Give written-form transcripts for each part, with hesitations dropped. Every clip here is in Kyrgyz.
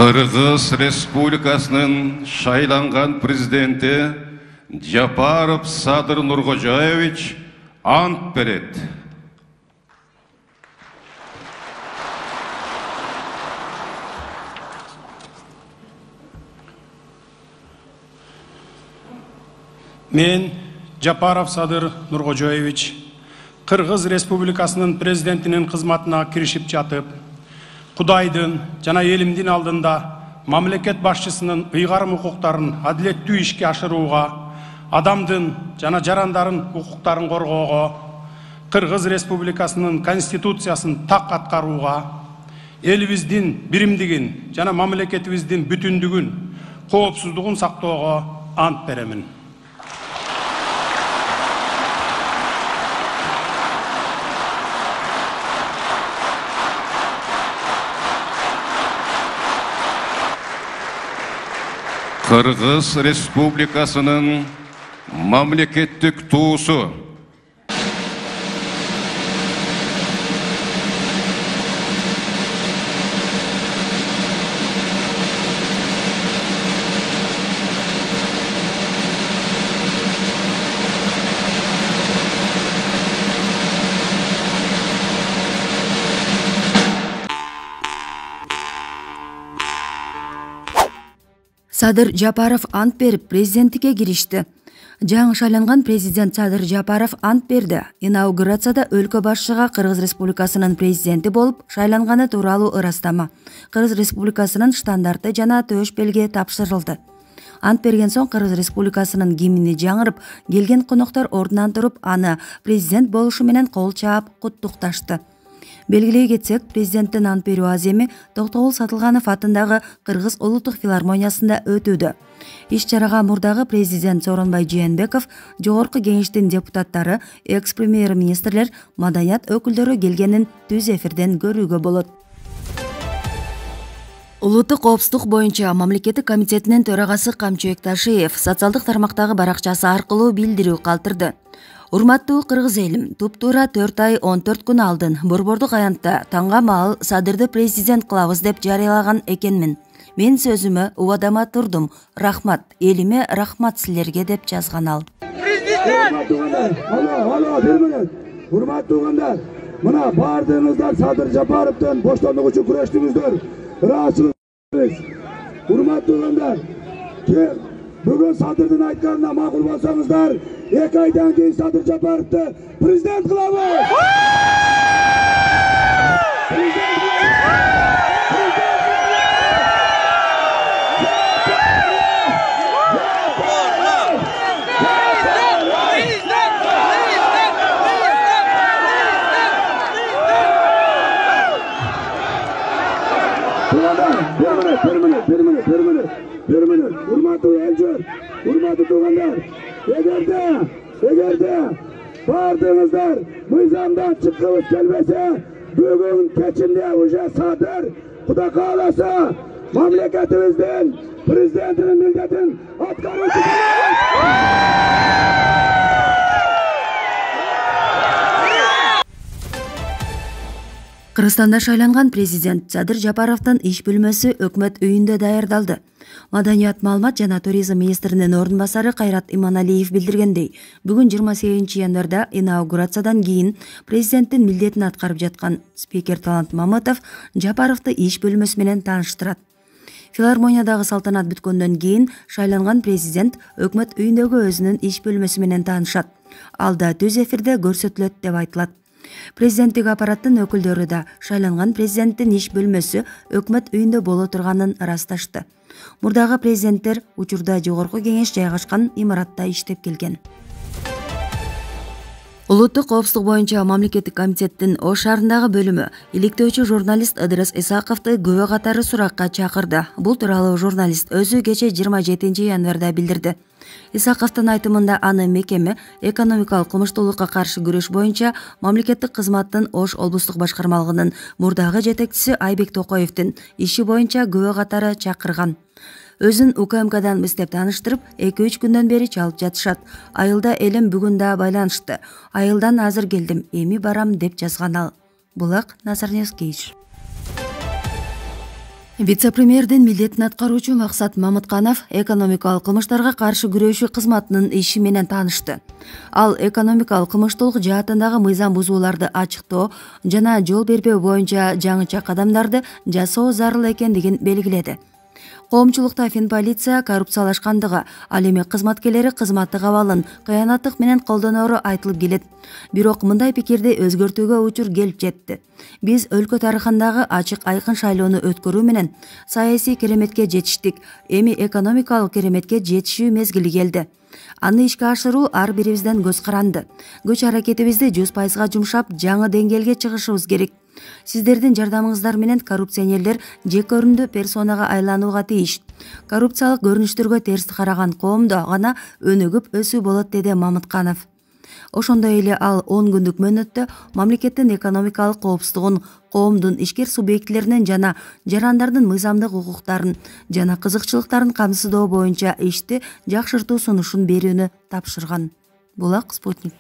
Kırgız Respublikasının şaylangan prezidenti Japarov Sadır Nurkojoyevich ant beredi. Men Japarov Sadır Nurkojoyevich Kırgız Respublikasının prezidentinin kızmatına kirişip jatıp, Kudayдын жана элимдин алдында мамлекет башчысынын ыйгарым укуктарын адилеттүү ишке ашырууга, адамдын жана жарандардын укуктарын коргоого, Кыргыз Республикасынын конституциясын так аткарууга, элибиздин биримдигин жана мамлекетибиздин бүтүндүгүн, коопсуздугун сактоого ант беремин. Kırgız Respublikasının mamleketlik tuğusu, Садыр Жапаров ант берип президенттикке киришти. Жаңы шайланган президент Садыр Жапаров ант берди. Инаугурацияда өлкө башчыга Кыргыз Республикасынын президенти болуп шайланганы тууралуу ырастама Кыргыз Республикасынын штандарты жана төш белге тапшырылды. Ант берген соң Кыргыз Республикасынын гимни жаңырып, келген коноктор ордунан туруп, аны президент болушу менен кол чаап куттукташты. Белгилей кетсек, президенттин ант берүү аземи Токтогул Сатылганов атындагы Кыргыз улуттук филармониясында өтүүдө. Иш-чарага мурдагы президент Сооронбай Жээнбеков, жогорку кеңештин депутаттары, экс-премьер-министрлер, маданият өкүлдөрү келгенин түз эфирден көрүүгө болот. Улуттук коопсуздук боюнча мамлекеттик комитетинин төрагасы Камчыбек Ташиев социалдык тармактагы баракчасы аркылуу билдирүү калтырды. Урматтуу кыргыз элим, туптуура 4 ай 14 күн алдын борбордук аянтта таңга маал Садырды президент кылабыз деп жарыялаган экенмин. Мен сөзүмө убадама турдум. Рахмат, элиме рахмат силерге деп жазган ал. Урматтуу угандар, мына бардыгыңыздар Садыр Жапаровдун боштондугу үчүн күрөштүңүздөр. Ыраазычылык. Урматтуу угандар, бүгүн Садырдын айтканына макул болсоңуздар, 2 айдан кийин Садыр Жапаровду президент кылабыз. Bir minut. Urmatlı elçiler, urmatlı tuğanlar. Egerde bardığınızlar mıyzamdan çıkıp gelmese bugün keçinde uca Sadır Kuda kalasa mamleketimizden prezidentinin milletin atkarıcı. Кыргызстанда шайланган президент Садыр Жапаровдун иш бөлмөсү өкмөт үйүндө даярдалды. Маданият, маалымат жана туризм министринин ордун басары Кайрат Иманалиев билдиргендей, бүгүн 28 январда инаугурациядан кийин президенттин милдетин аткарып жаткан спикер Талант Мамытов Жапаровду иш бөлмөсү менен тааныштырат. Филармониядагы салтанат бүткөндөн кийин шайланган президент өкмөт үйүндөгү өзүнүн иш бөлмөсү менен таанышат. Алда түз эфирде көрсөтүлөт деп айтылат. Президенттик аппараттын өкүлдөрү да шайланган президенттин иш бөлмөсү өкмөт үйүндө боло турганын ырасташты. Мурдагы президенттер учурда жогорку кеңеш жайгашкан имаратта иштеп келген. Улуттук коопсуздук боюнча мамлекеттик комитеттин Ош шаарындагы бөлүмү иликтөөчү журналист Ыдырыс Исаковду күбө катары суракка чакырды. Бул тууралуу журналист өзү кече 27 январда билдирди. Исаковдун айтымында аны мекеме экономикалык кылмыштуулукка каршы күрөш боюнча мамлекеттик кызматтын Ош облустук башкармалыгынын мурдагы жетекчиси Айбек Токоевдин иши боюнча күбө катары чакырган. Өзүн УКМКдан издеп тааныштырып, 2-3 күндөн бери чалып жатышат. Айылда элим бүгүн да байланышты. Айылдан азыр келдим, эми барам деп жазган ал. Булак Назарневский. Вице-премьердин милдетин аткаруучу Максат Мамытканов экономикалык кылмыштарга каршы күрөшүү кызматынын иши менен таанышты. Ал экономикалык кылмыштуулук жаатындагы мыйзам бузууларды ачыктоо жана жол бербөө боюнча жаңыча кадамдарды жасоо зарыл экендигин белгиледи. Коомчулукта Финполиция коррупциялашкандыгы, ал эми кызматкерлери кызматтык абалын кыянаттык менен колдоноору айтылып келет. Бирок мындай пикирди өзгөртүүгө учур келип жетти. Биз өлкө тарыхындагы ачык айкын шайлоону өткөрүү менен саясий кереметке жетиштик. Эми экономикалык кереметке жетишүү мезгили келди. Аны ишке ашыруу ар бирибизден көз каранды. Күч аракетибизди 100%га жумшап, жаңы деңгээлге чыгышыбыз керек. Сиздердин жардамыңыздар менен коррупционерлер жеке өрүндө персонага айланууга тийиш. Коррупциялык көрүнүштөргө терс караган коомдо гана өнүгүп өсүү болот, деди Мамытканов. Ошондой эле ал 10 күндүк мөөнөттө мамлекеттин экономикалык коопсуздугун, коомдун ишкер субъектилеринин жана жарандардын мыйзамдык укуктарын жана кызыкчылыктарын камсыздоо боюнча ишти жакшыртуу сунушун берүүнү тапшырган. Булак Спутник.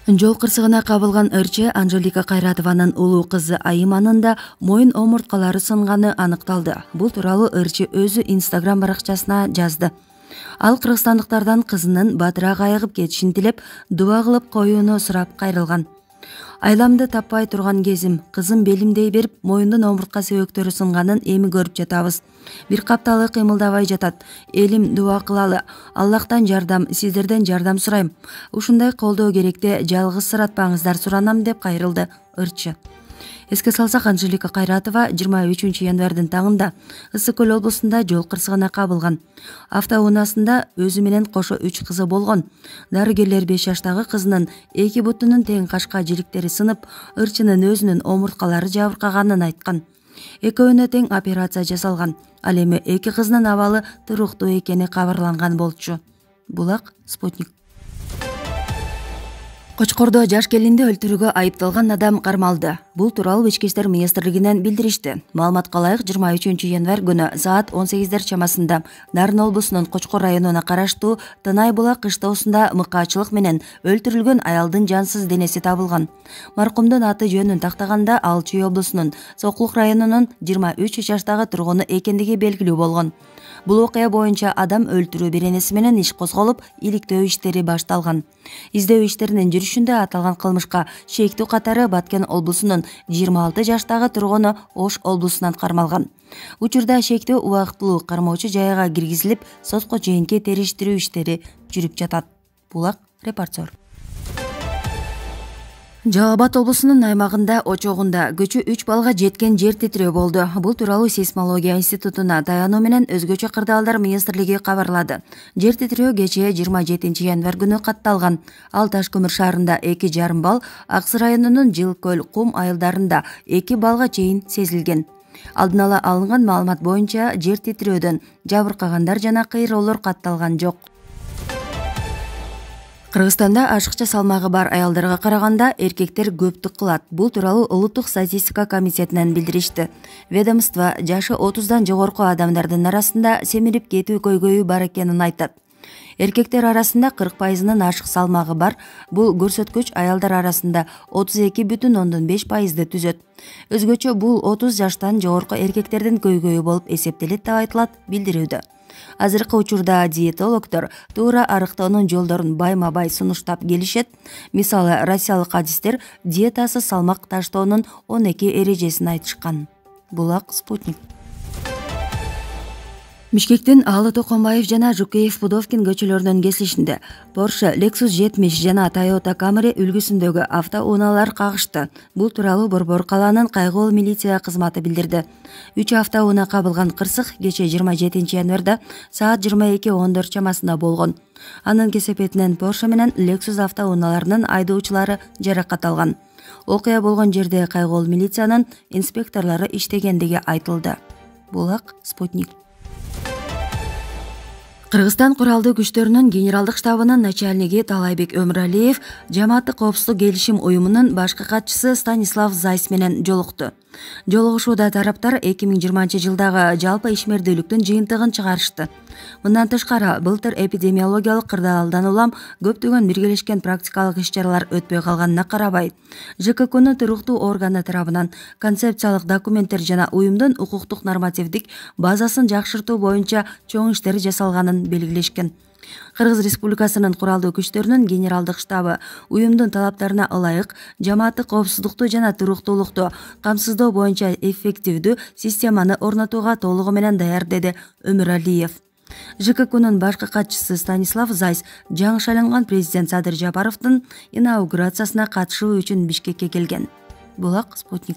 Жол кырсыгына кабылган ырчы Анжелика Кайратованын улуу кызы Айыманын да моюн омурткалары сынганы аныкталды. Бул тууралуу ырчы өзү Instagram баракчасына жазды. Ал кыргызстандыктардан кызынын батыраак айыгып кетишин тилеп, дуба кылып коюуну сурап кайрылган. Айламды таппай турган кезим, кызым белимдей берип, моюндун омуртка себөктөрү сынганын эми көрүп жатабыз. Бир капталы кыймылдабай жатат. Элим дуба кылалы. Аллахтан жардам, сиздерден жардам сурайм. Ушундай колдоо керекте, жалгыз сыратпаңыздар суранам, деп кайрылды ырчы. Эске салсак, Анжелика Кайратова 23 январдын таңында Ысык Көл облусунда жол кырсыгына кабылган. Автоунаасында өзү менен кошо 3 кызы болгон. Дарыгерлер 5 жаштагы кызынын 2 бутунун тең кашка жиликтери сынып, ырчынын өзүнүн омурткалары жабыркаганын айткан. Экөөнө тең операция жасалган. Ал эми 2 кызынын абалы туруктуу экени кабарланган болчу. Булак Спутник. Кочкордо жаш келинди өлтүрүүгө айыпталган адам кармалды. Бул тууралуу Ички иштер министрлигинен билдиришти. Маалыматка ылайык, 23 январь күнү саат 18 чамасында Нарын облусунун Кочкор районуна караштуу Тынай Булак кыштоосунда мыкаачылык менен өлтүрүлгөн аялдын жансыз денеси табылган. Маркумдун аты жөнүн тактаганда ал Чүй облусунун Соклук районунун 23 жаштагы тургуну экендиги белгилүү болгон. Бул окуя боюнча адам өлтүрүү беренеси менен иш козголуп, иликтөө иштери башталган. Издөө иштеринин жүрүшүндө аталган кылмышка шектүү катары Баткен облусунун 26 жаштагы тургуну Ош облусунан кармалган. Учурда шектүү убактылуу кармоочу жайга киргизилип, сотко чейинки териштирүү иштери жүрүп жатат. Булак репортер. Жалал Абад облусунун аймагында очогунда көчү 3 балга жеткен жер титирөө болду. Бул тууралуу сейсмология институтуна таянуу менен өзгөчө кырдаалдар министрлиги кабарлады. Жер титирөө кечээ 27 январь күнү катталган. Ал Таш көмүр шаарында 2,5 балл, Аксы районунун Жылкөл Кум айылдарында 2 балга чейин сезилген. Алдын ала алынган маалымат боюнча жер титирөөдөн жабыркагандар жана кыйроолор катталган жок. Кыргызстанда ашыкча салмагы бар аялдарга караганда эркектер көптүк кылат. Бул тууралуу Улуттук статистика комитетинен билдиришти. Ведомство жашы 30дан жогорку адамдардын арасында семирип кетүү көйгөйү бар экенин айтат. Эркектер арасында 40%-нын ашык салмагы бар. Бул көрсөткүч аялдар арасында 32,5%ды түзөт. Өзгөчө бул 30 жаштан жогорку эркектердин көйгөйү болуп эсептелет деп айтылат билдирүүдө. Азыркы учурда диетологдор туура арыктоонун жолдорун байма-бай сунуштап келишет. Мисалы, россиялык адистер диетасы салмак таштоонун 12 эрежесин айтышкан. Булак Спутник. Бишкектин Алы Токонбаев жана Жукеев Пудовкин көчөлөрүнүн кесилишинде Porsche, Lexus 70 жана Toyota Camry үлгүсүндөгү автоунаалар кагышты. Бул тууралуу Борбор калаанын кайгылуу милиция кызматы билдирди. 3 автоунаа кабылган кырсык кечээ 27 январда саат 22:14 чамасында болгон. Анын кесепетинен Porsche менен Lexus автоунааларынын айдоочулары жаракат алган. Окуя болгон жерде кайгылуу милициянын инспекторлору иштегендиги айтылды. Булак Спутник. Кыргызстан куралдуу күчтөрүнүн генералдык штабынын начальниги Талайбек Өмүралиев жамааттык коопсуздук келишим уюмунун башкы катчысы Станислав Зайс менен жолукту. Жолугушууда тараптар 2020 жылдагы жалпы ишмердүүлүктүн жыйынтыгын чыгарышты. Мындан тышкары, былтыр эпидемиологиялык кырдаалдан улам көптөгөн биргелешкен практикалык иш-чаралар өтпөй калганына карабай, ЖККнын туруктуу органы тарабынан концепциялык документтер жана уюмдун укуктук нормативдик базасын жакшыртуу боюнча чоң иштер жасалганын белгилешкен. Кыргыз Республикасынын куралдуу күчтөрүнүн генералдык штабы уюмдун талаптарына ылайык жамааттык коопсуздукту жана туруктуулукту камсыздоо боюнча эффективдүү системаны орнотууга толугу менен даяр, деди Өмүралиев. ЖККнын башкы катчысы Станислав Зайс жаңы шайланган президент Садыр Жапаровдун инаугурациясына катышуу үчүн Бишкекке келген. Булак, Спутник.